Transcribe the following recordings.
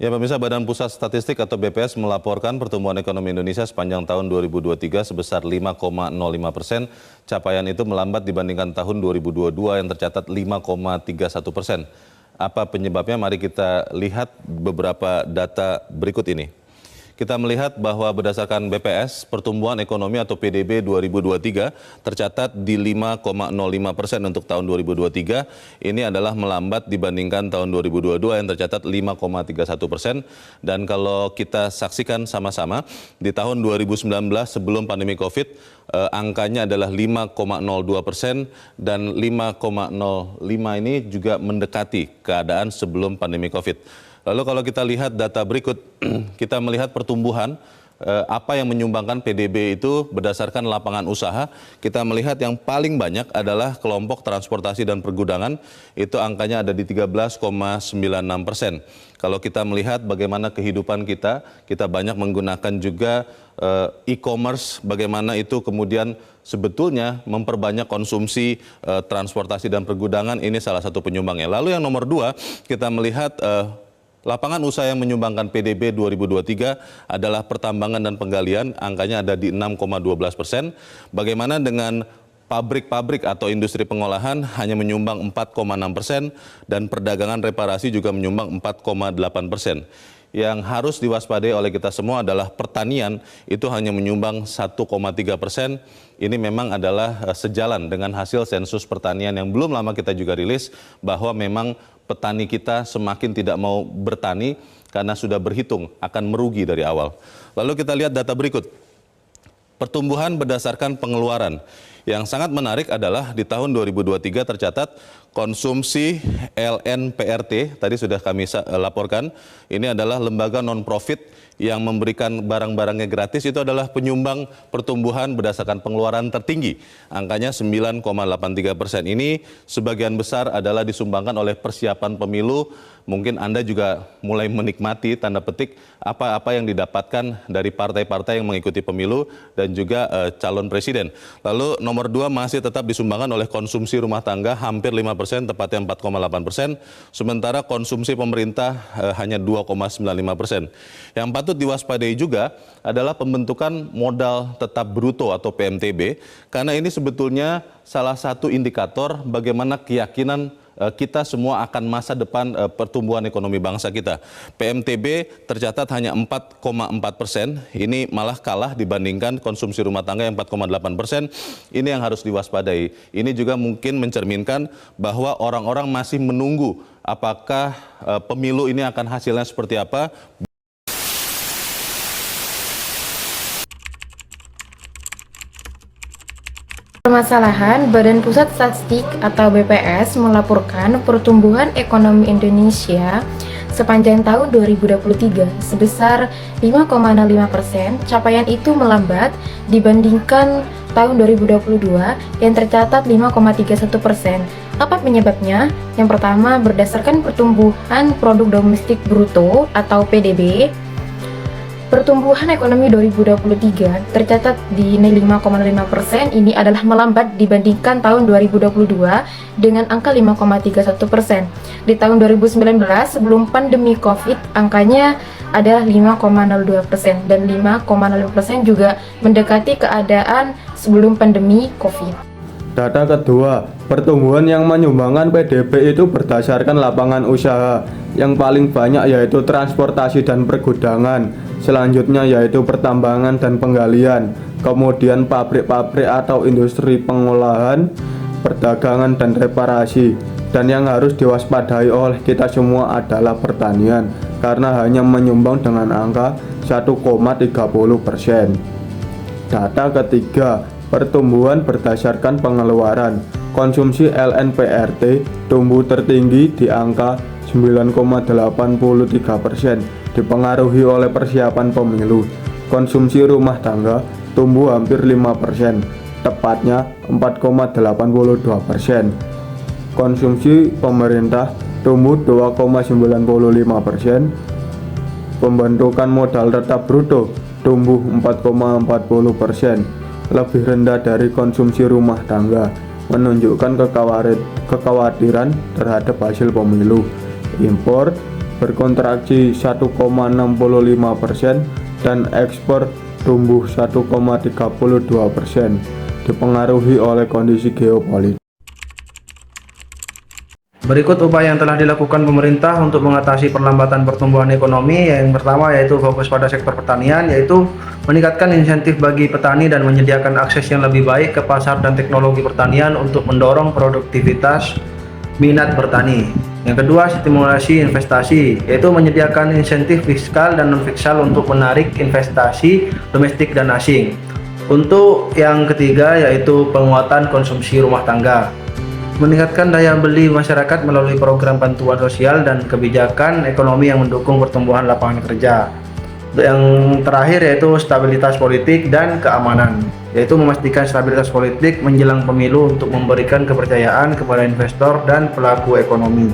Ya, pemirsa, Badan Pusat Statistik atau BPS melaporkan pertumbuhan ekonomi Indonesia sepanjang tahun 2023 sebesar 5,05%. Capaian itu melambat dibandingkan tahun 2022 yang tercatat 5,31%. Apa penyebabnya? Mari kita lihat beberapa data berikut ini. Kita melihat bahwa berdasarkan BPS, pertumbuhan ekonomi atau PDB 2023 tercatat di 5,05% untuk tahun 2023. Ini adalah melambat dibandingkan tahun 2022 yang tercatat 5,31%. Dan kalau kita saksikan sama-sama, di tahun 2019 sebelum pandemi COVID, angkanya adalah 5,02% dan 5,05 ini juga mendekati keadaan sebelum pandemi COVID. Lalu kalau kita lihat data berikut, kita melihat pertumbuhan apa yang menyumbangkan PDB itu berdasarkan lapangan usaha. Kita melihat yang paling banyak adalah kelompok transportasi dan pergudangan, itu angkanya ada di 13,96%. Kalau kita melihat bagaimana kehidupan kita banyak menggunakan juga e-commerce, bagaimana itu kemudian sebetulnya memperbanyak konsumsi transportasi dan pergudangan, ini salah satu penyumbangnya. Lalu yang nomor 2, kita melihat lapangan usaha yang menyumbangkan PDB 2023 adalah pertambangan dan penggalian, angkanya ada di 6,12%. Bagaimana dengan pabrik-pabrik atau industri pengolahan hanya menyumbang 4,6% dan perdagangan reparasi juga menyumbang 4,8%. Yang harus diwaspadai oleh kita semua adalah pertanian, itu hanya menyumbang 1,3%. Ini memang adalah sejalan dengan hasil sensus pertanian yang belum lama kita juga rilis, bahwa memang petani kita semakin tidak mau bertani karena sudah berhitung akan merugi dari awal. Lalu kita lihat data berikut. Pertumbuhan berdasarkan pengeluaran. Yang sangat menarik adalah di tahun 2023 tercatat konsumsi LNPRT, tadi sudah kami laporkan, ini adalah lembaga non-profit yang memberikan barang-barangnya gratis, itu adalah penyumbang pertumbuhan berdasarkan pengeluaran tertinggi. Angkanya 9,83%. Ini sebagian besar adalah disumbangkan oleh persiapan pemilu. Mungkin Anda juga mulai menikmati, tanda petik, apa-apa yang didapatkan dari partai-partai yang mengikuti pemilu dan juga calon presiden. Lalu nomor 2 masih tetap disumbangkan oleh konsumsi rumah tangga hampir 5%, tepatnya 4,8%. Sementara konsumsi pemerintah hanya 2,95%. Yang patut diwaspadai juga adalah pembentukan modal tetap bruto atau PMTB, karena ini sebetulnya salah satu indikator bagaimana keyakinan kita semua akan masa depan pertumbuhan ekonomi bangsa kita. PMTB tercatat hanya 4,4%, ini malah kalah dibandingkan konsumsi rumah tangga yang 4,8%. Ini yang harus diwaspadai. Ini juga mungkin mencerminkan bahwa orang-orang masih menunggu apakah pemilu ini akan hasilnya seperti apa. Permasalahan, Badan Pusat Statistik atau BPS melaporkan pertumbuhan ekonomi Indonesia sepanjang tahun 2023 sebesar 5,05%. Capaian itu melambat dibandingkan tahun 2022 yang tercatat 5,31%. Apa penyebabnya? Yang pertama, berdasarkan pertumbuhan produk domestik bruto atau PDB, pertumbuhan ekonomi 2023 tercatat di 5,5%. Ini adalah melambat dibandingkan tahun 2022 dengan angka 5,31%. Di tahun 2019 sebelum pandemi COVID angkanya adalah 5,02% dan 5,05% juga mendekati keadaan sebelum pandemi COVID. Data kedua, pertumbuhan yang menyumbangkan PDB itu berdasarkan lapangan usaha. Yang paling banyak yaitu transportasi dan pergudangan. Selanjutnya yaitu pertambangan dan penggalian. Kemudian pabrik-pabrik atau industri pengolahan, perdagangan dan reparasi. Dan yang harus diwaspadai oleh kita semua adalah pertanian, karena hanya menyumbang dengan angka 1,30%. Data ketiga, pertumbuhan berdasarkan pengeluaran. Konsumsi LNPRT tumbuh tertinggi di angka 9,83%, dipengaruhi oleh persiapan pemilu. Konsumsi rumah tangga tumbuh hampir 5%, tepatnya 4,82%. Konsumsi pemerintah tumbuh 2,95%. Pembentukan modal tetap bruto tumbuh 4,40%, lebih rendah dari konsumsi rumah tangga, menunjukkan kekhawatiran terhadap hasil pemilu. Impor berkontraksi 1,65% dan ekspor tumbuh 1,32%, dipengaruhi oleh kondisi geopolitik. Berikut upaya yang telah dilakukan pemerintah untuk mengatasi perlambatan pertumbuhan ekonomi. Yang pertama yaitu fokus pada sektor pertanian, yaitu meningkatkan insentif bagi petani dan menyediakan akses yang lebih baik ke pasar dan teknologi pertanian untuk mendorong produktivitas minat bertani. Yang kedua, stimulasi investasi, yaitu menyediakan insentif fiskal dan non-fiskal untuk menarik investasi domestik dan asing. Untuk yang ketiga yaitu penguatan konsumsi rumah tangga, meningkatkan daya beli masyarakat melalui program bantuan sosial dan kebijakan ekonomi yang mendukung pertumbuhan lapangan kerja. Yang terakhir yaitu stabilitas politik dan keamanan, yaitu memastikan stabilitas politik menjelang pemilu untuk memberikan kepercayaan kepada investor dan pelaku ekonomi.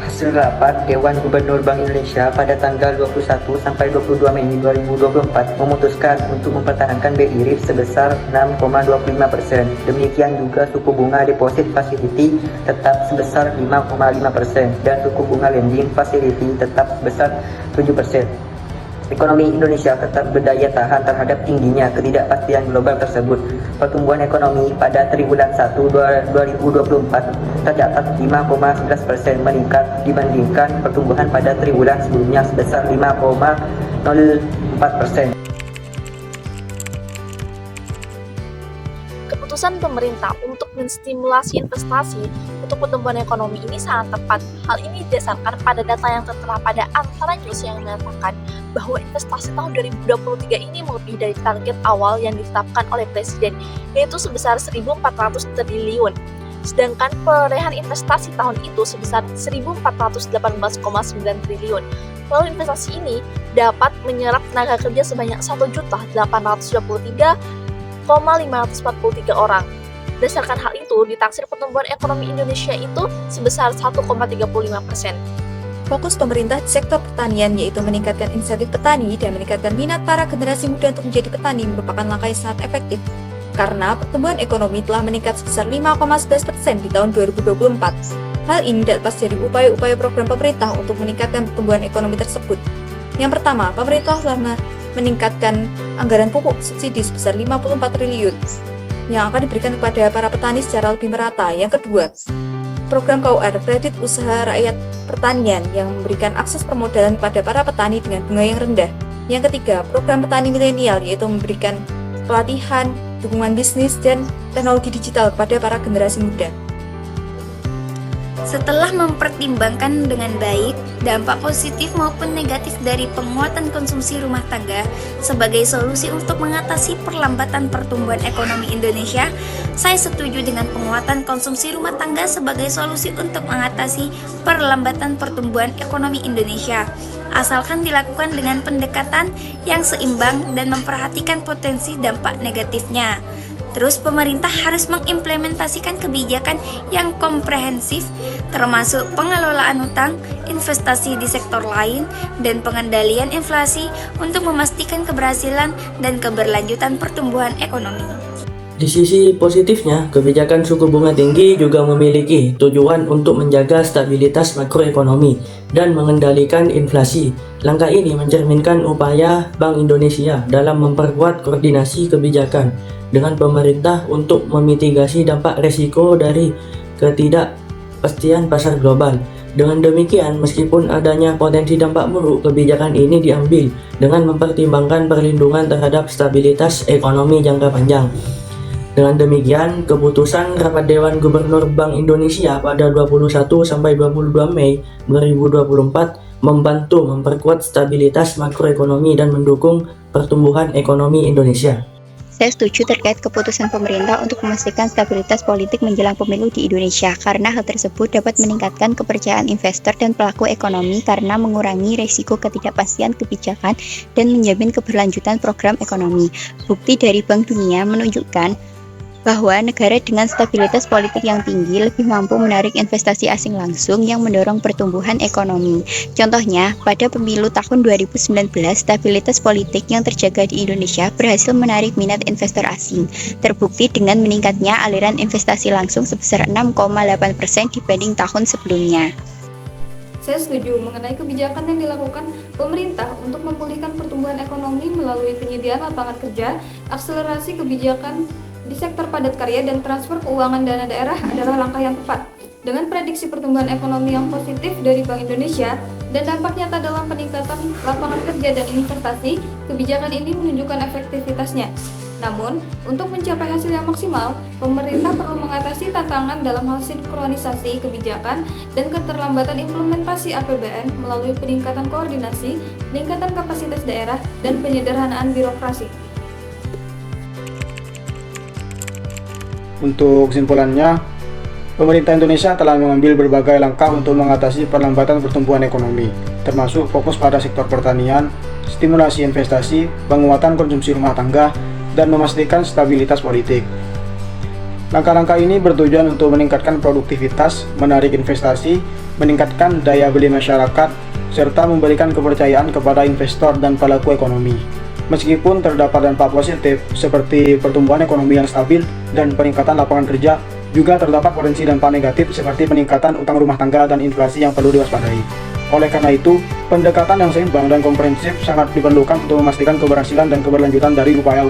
Hasil rapat Dewan Gubernur Bank Indonesia pada tanggal 21 sampai 22 Mei 2024 memutuskan untuk mempertahankan BI rate sebesar 6,25%. Demikian juga suku bunga deposit facility tetap sebesar 5,5% dan suku bunga lending facility tetap sebesar 7%. Ekonomi Indonesia tetap berdaya tahan terhadap tingginya ketidakpastian global tersebut. Pertumbuhan ekonomi pada triwulan 1 2024 tercatat 5,11% meningkat dibandingkan pertumbuhan pada triwulan sebelumnya sebesar 5,04%. Keputusan pemerintah untuk menstimulasi investasi untuk pertumbuhan ekonomi ini sangat tepat. Hal ini didasarkan pada data yang tertera pada Antara News yang menyatakan bahwa investasi tahun 2023 ini melebihi dari target awal yang ditetapkan oleh Presiden, yaitu sebesar 1.400 triliun. Sedangkan perolehan investasi tahun itu sebesar 1.418,9 triliun. Lalu investasi ini dapat menyerap tenaga kerja sebanyak 1.823,543 orang. Berdasarkan hal itu, ditaksir pertumbuhan ekonomi Indonesia itu sebesar 1,35%. Fokus pemerintah di sektor pertanian yaitu meningkatkan insentif petani dan meningkatkan minat para generasi muda untuk menjadi petani merupakan langkah yang sangat efektif karena pertumbuhan ekonomi telah meningkat sebesar 5,11% di tahun 2024. Hal ini dapat dari upaya-upaya program pemerintah untuk meningkatkan pertumbuhan ekonomi tersebut. Yang pertama, pemerintah telah meningkatkan anggaran pupuk subsidi sebesar 54 triliun yang akan diberikan kepada para petani secara lebih merata. Yang kedua, program KUR kredit usaha rakyat pertanian yang memberikan akses permodalan pada para petani dengan bunga yang rendah. Yang ketiga, program petani milenial yaitu memberikan pelatihan, dukungan bisnis, dan teknologi digital kepada para generasi muda. Setelah mempertimbangkan dengan baik dampak positif maupun negatif dari penguatan konsumsi rumah tangga sebagai solusi untuk mengatasi perlambatan pertumbuhan ekonomi Indonesia, saya setuju dengan penguatan konsumsi rumah tangga sebagai solusi untuk mengatasi perlambatan pertumbuhan ekonomi Indonesia, asalkan dilakukan dengan pendekatan yang seimbang dan memperhatikan potensi dampak negatifnya. Terus pemerintah harus mengimplementasikan kebijakan yang komprehensif termasuk pengelolaan utang, investasi di sektor lain, dan pengendalian inflasi untuk memastikan keberhasilan dan keberlanjutan pertumbuhan ekonomi. Di sisi positifnya, kebijakan suku bunga tinggi juga memiliki tujuan untuk menjaga stabilitas makroekonomi dan mengendalikan inflasi. Langkah ini mencerminkan upaya Bank Indonesia dalam memperkuat koordinasi kebijakan dengan pemerintah untuk memitigasi dampak resiko dari ketidakpastian pasar global. Dengan demikian, meskipun adanya potensi dampak buruk, kebijakan ini diambil dengan mempertimbangkan perlindungan terhadap stabilitas ekonomi jangka panjang. Dengan demikian, keputusan Rapat Dewan Gubernur Bank Indonesia pada 21-22 Mei 2024 membantu memperkuat stabilitas makroekonomi dan mendukung pertumbuhan ekonomi Indonesia. Saya setuju terkait keputusan pemerintah untuk memastikan stabilitas politik menjelang pemilu di Indonesia, karena hal tersebut dapat meningkatkan kepercayaan investor dan pelaku ekonomi karena mengurangi risiko ketidakpastian kebijakan dan menjamin keberlanjutan program ekonomi. Bukti dari Bank Dunia menunjukkan bahwa negara dengan stabilitas politik yang tinggi lebih mampu menarik investasi asing langsung yang mendorong pertumbuhan ekonomi. Contohnya, pada pemilu tahun 2019, stabilitas politik yang terjaga di Indonesia berhasil menarik minat investor asing. Terbukti dengan meningkatnya aliran investasi langsung sebesar 6,8% dibanding tahun sebelumnya. Saya setuju mengenai kebijakan yang dilakukan pemerintah untuk memulihkan pertumbuhan ekonomi melalui penyediaan lapangan kerja, akselerasi kebijakan di sektor padat karya, dan transfer keuangan dana daerah adalah langkah yang tepat. Dengan prediksi pertumbuhan ekonomi yang positif dari Bank Indonesia dan dampak nyata dalam peningkatan lapangan kerja dan investasi, kebijakan ini menunjukkan efektivitasnya. Namun, untuk mencapai hasil yang maksimal, pemerintah perlu mengatasi tantangan dalam hal sinkronisasi kebijakan dan keterlambatan implementasi APBN melalui peningkatan koordinasi, peningkatan kapasitas daerah, dan penyederhanaan birokrasi. Untuk kesimpulannya, pemerintah Indonesia telah mengambil berbagai langkah untuk mengatasi perlambatan pertumbuhan ekonomi, termasuk fokus pada sektor pertanian, stimulasi investasi, penguatan konsumsi rumah tangga, dan memastikan stabilitas politik. Langkah-langkah ini bertujuan untuk meningkatkan produktivitas, menarik investasi, meningkatkan daya beli masyarakat, serta memberikan kepercayaan kepada investor dan pelaku ekonomi. Meskipun terdapat dampak positif seperti pertumbuhan ekonomi yang stabil dan peningkatan lapangan kerja, juga terdapat potensi dampak negatif seperti peningkatan utang rumah tangga dan inflasi yang perlu diwaspadai. Oleh karena itu, pendekatan yang seimbang dan komprehensif sangat diperlukan untuk memastikan keberhasilan dan keberlanjutan dari upaya